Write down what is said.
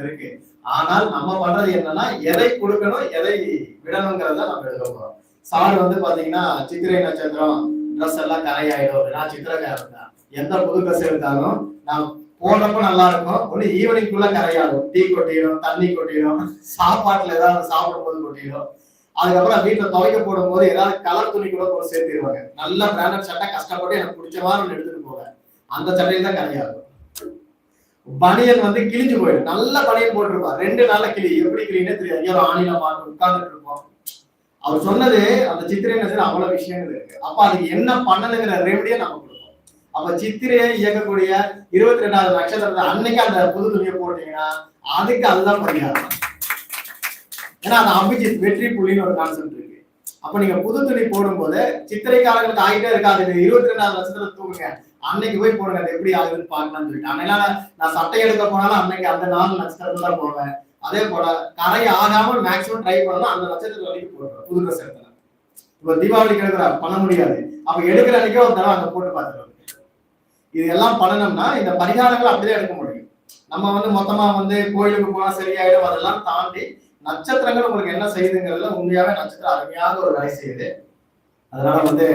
இருக்கு. ஆனால் நம்ம பண்றது என்னன்னா எதை கொடுக்கணும் எதை விடணுங்கிறத நம்ம எழுத போறோம். சார் வந்து பாத்தீங்கன்னா சித்திரை நட்சத்திரம் ட்ரெஸ் எல்லாம் கரையாயிடும். நான் சித்திரக்காரன் தான். எந்த புது ட்ரெஸ் எடுத்தாலும் நான் போனப்ப நல்லா இருக்கும். ஒண்ணு ஈவினிங்குள்ள கரையாடும். டீ கொட்டிடும், தண்ணி கொட்டிடும், சாப்பாட்டுல ஏதாவது சாப்பிடும் போது கொட்டிடும். அதுக்கப்புறம் வீட்டுல துவைக்க போடும் போது ஏதாவது கலர் துணி கூட போட்டு சேர்த்திடுவாங்க. நல்ல பிராண்டட் சட்டை கஷ்டப்பட்டு எனக்கு பிடிச்ச மாதிரி எடுத்துட்டு போவேன். அந்த சட்டையில தான் கரையாகும். பனியன் வந்து கிழிஞ்சு போயிடும். நல்ல பனியன் போட்டிருப்பா, 2 நாள்ல கிளி. எப்படி கிளின்னே தெரியாது. ஐயோ ஆணில மாட்டு உட்கார்ந்துட்டு இருப்போம். அவர் சொன்னது அந்த சித்திரை நட்சத்திரம் அவ்வளவு விஷயங்கள் இருக்கு. அப்ப அதுக்கு என்ன பண்ணணுங்கிற ரெமடியை நம்ம கொடுப்போம். அப்ப சித்திரையை இயக்கக்கூடிய 22வது நட்சத்திரத்தை அன்னைக்கு அந்த புது துணியை போட்டீங்கன்னா அதுக்கு அதுதான் பரிகாரம். ஏன்னா அந்த அபிஜித் வெற்றி புள்ளின்னு ஒரு கான்செப்ட் இருக்கு. அப்ப நீங்க புது துணி போடும்போது சித்திரைக்காரங்களுக்கு ஆகிட்டே இருக்காது. 22வது நட்சத்திரத்தை தூக்குங்க, அன்னைக்கு போய் போடுங்க, அது எப்படி ஆகுதுன்னு பாக்கலாம்னு சொல்லிட்டு. அதனால நான் சட்டை எடுக்க போனாலும் அன்னைக்கு அந்த 4 நட்சத்திரத்துல தான் போடுவேன். அதே போல கரை ஆகாமல் மேக்சிமம் ட்ரை பண்ணலாம். அந்த நட்சத்திரத்துல வரைக்கும் போடுவேன் புது ட்ரெஸ் எடுத்துல. இப்ப தீபாவளிக்கு எடுக்கிற பண்ண முடியாது, அப்ப எடுக்கிற அன்னைக்கே ஒரு தடவை அங்க போட்டு பார்த்துருவாங்க. இது எல்லாம் பண்ணணும்னா இந்த பரிகாரங்கள் அப்படியே எடுக்க முடியும். நம்ம வந்து மொத்தமா வந்து கோயிலுக்கு போனா சரியாயிடும் அதெல்லாம் தாண்டி நட்சத்திரங்கள் உங்களுக்கு என்ன செய்யுதுங்கிறதுல உண்மையாவே நட்சத்திரம் அருமையாக ஒரு வேலை செய்யுது. அதனால வந்து